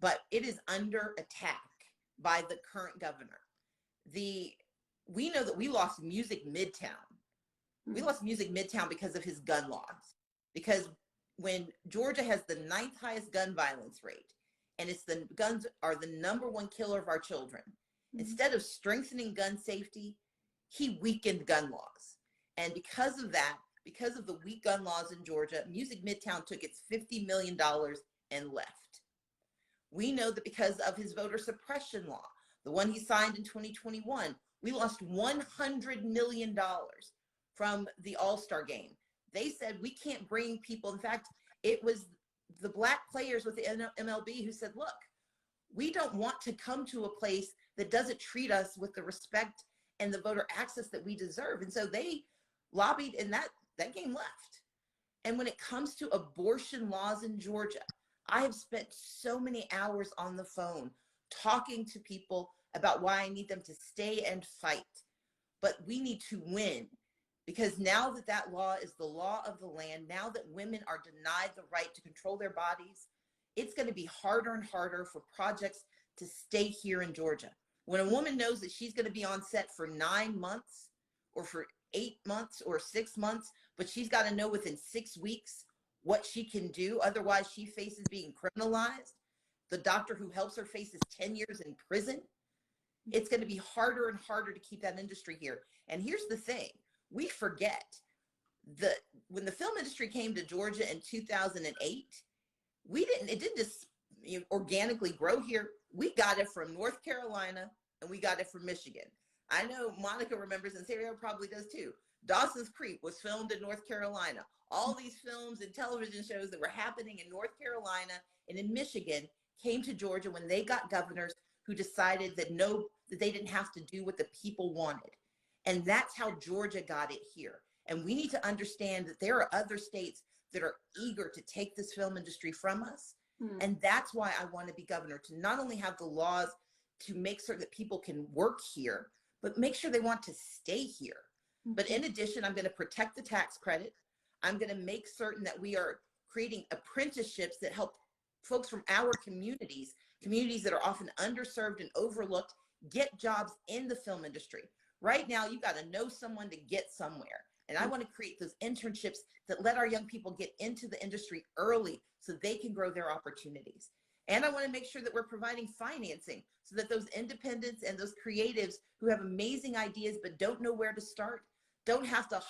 but it is under attack by the current governor. We know that we lost Music Midtown. We lost Music Midtown because of his gun laws. Because when Georgia has the 9th highest gun violence rate, and it's the guns are the #1 killer of our children, instead of strengthening gun safety, he weakened gun laws. And because of that, because of the weak gun laws in Georgia, Music Midtown took its $50 million and left. We know that because of his voter suppression law, the one he signed in 2021, we lost $100 million from the All-Star game. They said we can't bring people. In fact, it was the Black players with the MLB who said, look, we don't want to come to a place that doesn't treat us with the respect and the voter access that we deserve. And so they lobbied, and that game left. And when it comes to abortion laws in Georgia, I have spent so many hours on the phone talking to people about why I need them to stay and fight. But we need to win, because now that that law is the law of the land, now that women are denied the right to control their bodies, it's going to be harder and harder for projects to stay here in Georgia. When a woman knows that she's going to be on set for 9 months or for 8 months or 6 months, but she's got to know within 6 weeks what she can do. Otherwise, she faces being criminalized. The doctor who helps her faces 10 years in prison. It's going to be harder and harder to keep that industry here. And here's the thing. We forget that when the film industry came to Georgia in 2008, it didn't just organically grow here. We got it from North Carolina and we got it from Michigan. I know Monica remembers, and Ciara probably does too. Dawson's Creek was filmed in North Carolina. All these films and television shows that were happening in North Carolina and in Michigan came to Georgia when they got governors who decided that they didn't have to do what the people wanted. And that's how Georgia got it here. And we need to understand that there are other states that are eager to take this film industry from us. And that's why I want to be governor, to not only have the laws to make certain that people can work here, but make sure they want to stay here. But in addition, I'm going to protect the tax credit. I'm going to make certain that we are creating apprenticeships that help folks from our communities that are often underserved and overlooked, get jobs in the film industry. Right now, you got to know someone to get somewhere. And I want to create those internships that let our young people get into the industry early so they can grow their opportunities. And I want to make sure that we're providing financing so that those independents and those creatives who have amazing ideas but don't know where to start don't have to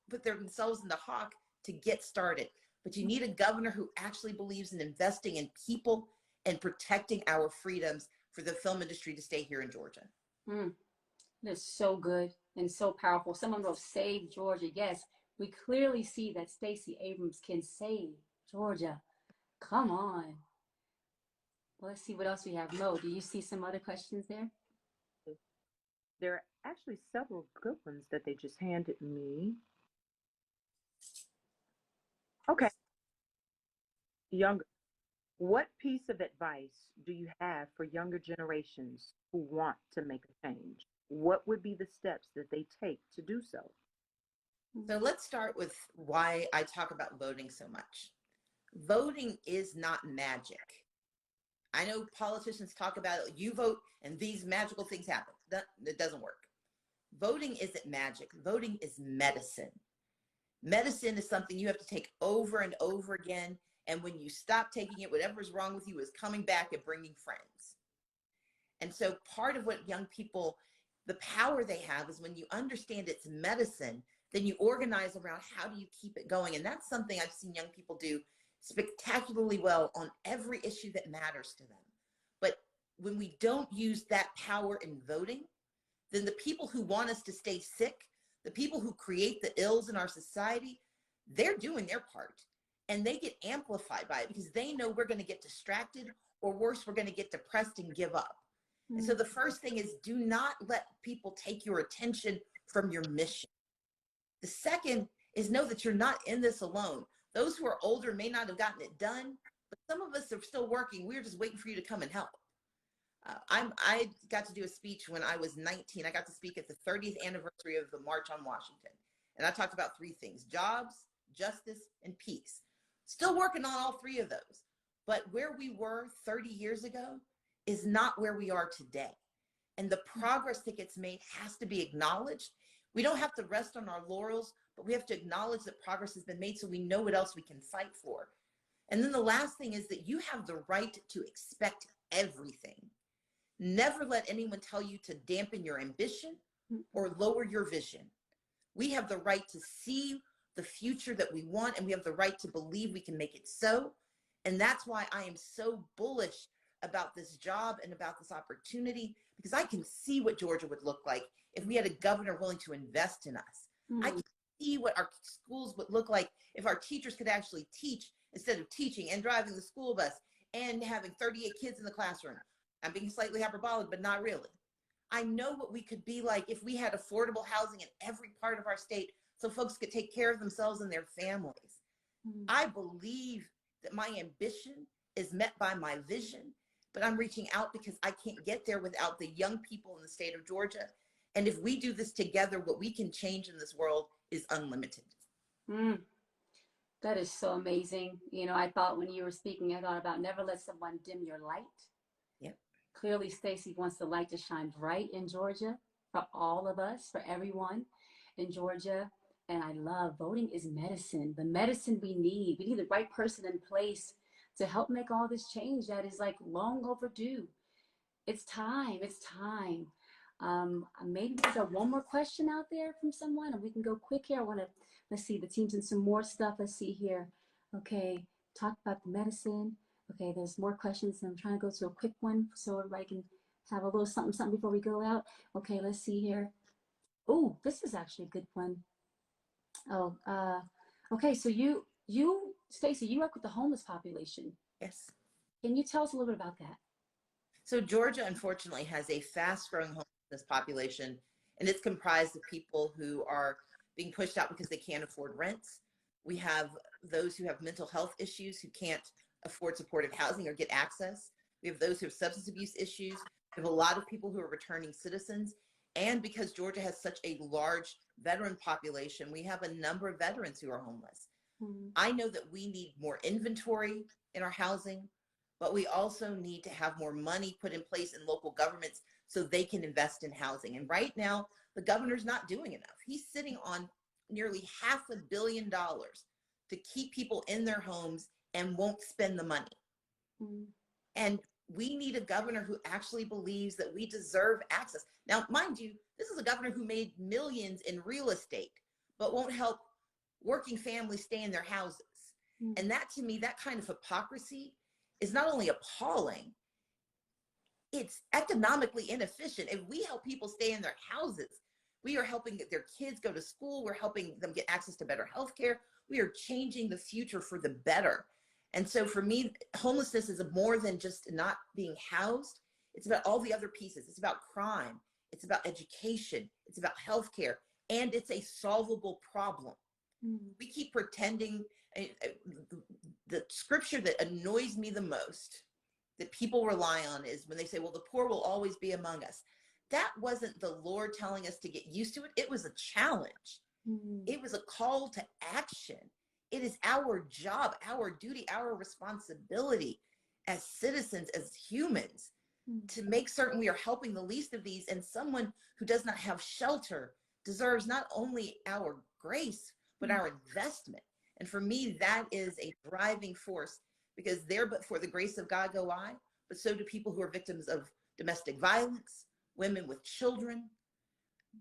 put themselves in the hawk to get started. But you need a governor who actually believes in investing in people and protecting our freedoms for the film industry to stay here in Georgia. That's so good and so powerful. Someone wrote, save Georgia. Yes, we clearly see that Stacey Abrams can save Georgia. Come on. Well, let's see what else we have. Mo, do you see some other questions there? There are actually several good ones that they just handed me. Okay. Younger. What piece of advice do you have for younger generations who want to make a change? What would be the steps that they take to do so? So let's start with why I talk about voting so much. Voting is not magic. I know politicians talk about it, you vote and these magical things happen. That doesn't work. Voting isn't magic. Voting is medicine. Medicine is something you have to take over and over again. And when you stop taking it, whatever's wrong with you is coming back and bringing friends. And so part of what young people, the power they have is when you understand it's medicine, then you organize around how do you keep it going. And that's something I've seen young people do spectacularly well on every issue that matters to them. But when we don't use that power in voting, then the people who want us to stay sick, the people who create the ills in our society, they're doing their part. and they get amplified by it because they know we're going to get distracted, or worse, we're going to get depressed and give up. And so the first thing is, do not let people take your attention from your mission. The second is, know that you're not in this alone. Those who are older may not have gotten it done, but some of us are still working. We're just waiting for you to come and help. I got to do a speech when I was 19. I got to speak at the 30th anniversary of the March on Washington. And I talked about three things: jobs, justice, and peace. Still working on all three of those. But where we were 30 years ago is not where we are today. And the progress that gets made has to be acknowledged. We don't have to rest on our laurels, but we have to acknowledge that progress has been made so we know what else we can fight for. And then the last thing is that you have the right to expect everything. Never let anyone tell you to dampen your ambition or lower your vision. We have the right to see the future that we want, and we have the right to believe we can make it so. And that's why I am so bullish about this job and about this opportunity, because I can see what Georgia would look like if we had a governor willing to invest in us. I can see what our schools would look like if our teachers could actually teach instead of teaching and driving the school bus and having 38 kids in the classroom. I'm being slightly hyperbolic, but not really. I know what we could be like if we had affordable housing in every part of our state so folks could take care of themselves and their families. I believe that my ambition is met by my vision, but I'm reaching out because I can't get there without the young people in the state of Georgia. And if we do this together, what we can change in this world is unlimited. That is so amazing. You know, I thought when you were speaking, I thought about never let someone dim your light. Yep. Clearly, Stacy wants the light to shine bright in Georgia for all of us, for everyone in Georgia. And I love voting is medicine, the medicine we need. We need the right person in place to help make all this change that is like long overdue. It's time. It's time. Maybe there's one more question out there from someone, and we can go quick here. Let's see, the team's in some more stuff. Let's see here. Okay, talk about the medicine. Okay, there's more questions. I'm trying to go to a quick one so everybody can have a little something before we go out. Okay, let's see here. Oh, this is actually a good one. Oh, okay, so you, Stacy, you work with the homeless population. Yes. Can you tell us a little bit about that? So Georgia, unfortunately, has a fast-growing homelessness population, and it's comprised of people who are being pushed out because they can't afford rents. We have those who have mental health issues who can't afford supportive housing or get access. We have those who have substance abuse issues. We have a lot of people who are returning citizens. And because Georgia has such a large veteran population, we have a number of veterans who are homeless. I know that we need more inventory in our housing, but we also need to have more money put in place in local governments so they can invest in housing. And right now, the governor's not doing enough. He's sitting on nearly $500 million to keep people in their homes and won't spend the money. And we need a governor who actually believes that we deserve access. Now, mind you, this is a governor who made millions in real estate, but won't help working families stay in their houses. And that, to me, that kind of hypocrisy is not only appalling, it's economically inefficient. If we help people stay in their houses, we are helping their kids go to school. We're helping them get access to better health care. We are changing the future for the better. And so for me, homelessness is more than just not being housed. It's about all the other pieces. It's about crime. It's about education. It's about healthcare. And it's a solvable problem. We keep pretending. The scripture that annoys me the most that people rely on is when they say, well, the poor will always be among us. That wasn't the Lord telling us to get used to it. It was a challenge. It was a call to action. It is our job, our duty, our responsibility as citizens, as humans, to make certain we are helping the least of these. And someone who does not have shelter deserves not only our grace, but our investment. And for me, that is a driving force, because there but for the grace of God go I, but so do people who are victims of domestic violence, women with children,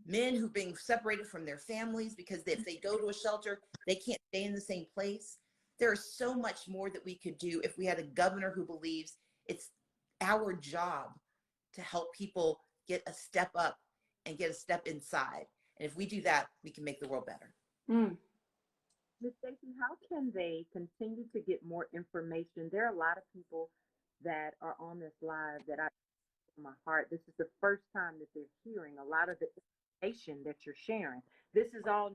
men who are being separated from their families because if they go to a shelter, they can't stay in the same place. There is so much more that we could do if we had a governor who believes it's our job to help people get a step up and get a step inside. And if we do that, we can make the world better. Miss Stacy, how can they continue to get more information? There are a lot of people that are on this live that I in my heart. This is the first time that they're hearing a lot of the information that you're sharing. This is all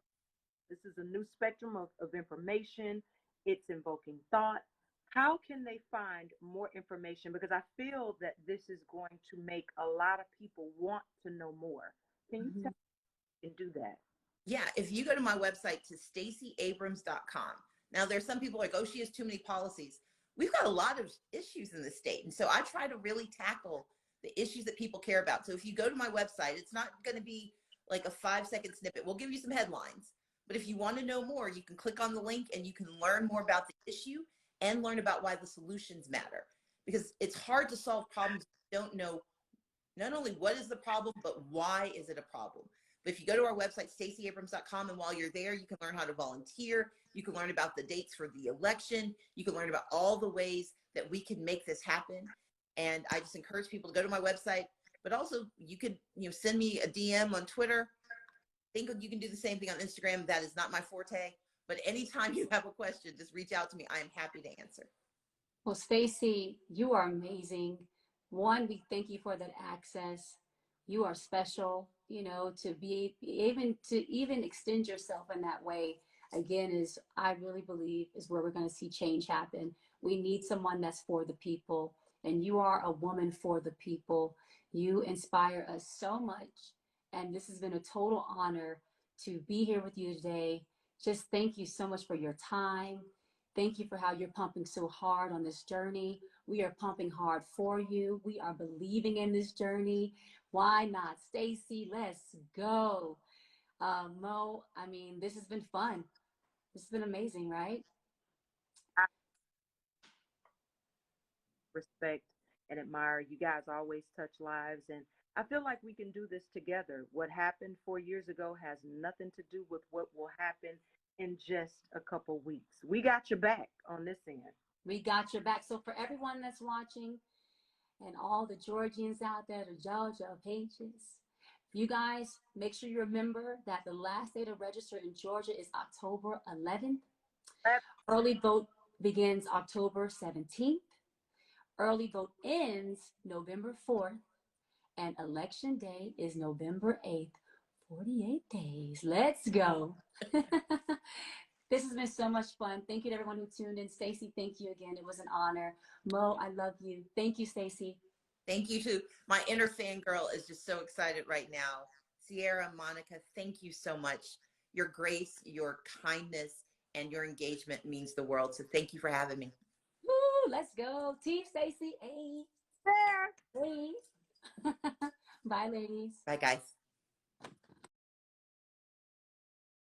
this is a new spectrum of information. It's invoking thought. How can they find more information? Because I feel that this is going to make a lot of people want to know more. Can you tell Mhm. me and do that? Yeah, if you go to my website to stacyabrams.com. Now there's some people like, oh, she has too many policies. We've got a lot of issues in the state. And so I try to really tackle the issues that people care about. So if you go to my website, it's not going to be like a 5-second snippet. We'll give you some headlines. But if you want to know more, you can click on the link and you can learn more about the issue and learn about why the solutions matter. Because it's hard to solve problems you don't know not only what is the problem, but why is it a problem. But if you go to our website, stacyabrams.com, and while you're there, you can learn how to volunteer. You can learn about the dates for the election. You can learn about all the ways that we can make this happen. And I just encourage people to go to my website, but also you could, send me a DM on Twitter. I think you can do the same thing on Instagram. That is not my forte, but anytime you have a question, just reach out to me. I am happy to answer. Well, Stacy, you are amazing. One, we thank you for that access. You are special, to even extend yourself in that way. Again, is I really believe is where we're going to see change happen. We need someone that's for the people, and you are a woman for the people. You inspire us so much, and this has been a total honor to be here with you today. Just thank you so much for your time. Thank you for how you're pumping so hard on this journey. We are pumping hard for you. We are believing in this journey. Why not? Stacy, let's go. Mo, I mean, this has been fun. This has been amazing, right? I respect and admire. You guys always touch lives, and I feel like we can do this together. What happened 4 years ago has nothing to do with what will happen in just a couple weeks. We got your back on this end. We got your back. So for everyone that's watching and all the Georgians out there, the Georgia pages, you guys make sure you remember that the last day to register in Georgia is October 11th. Early vote begins October 17th. Early vote ends November 4th. And election day is November 8th. 48 days. Let's go. This has been so much fun. Thank you to everyone who tuned in. Stacy, thank you again. It was an honor. Mo, I love you. Thank you, Stacy. Thank you too. My inner fangirl is just so excited right now. Ciara and Monica, thank you so much. Your grace, your kindness, and your engagement means the world. So thank you for having me. Woo, let's go. Team Stacy. Hey. There. Hey. Bye, ladies. Bye, guys.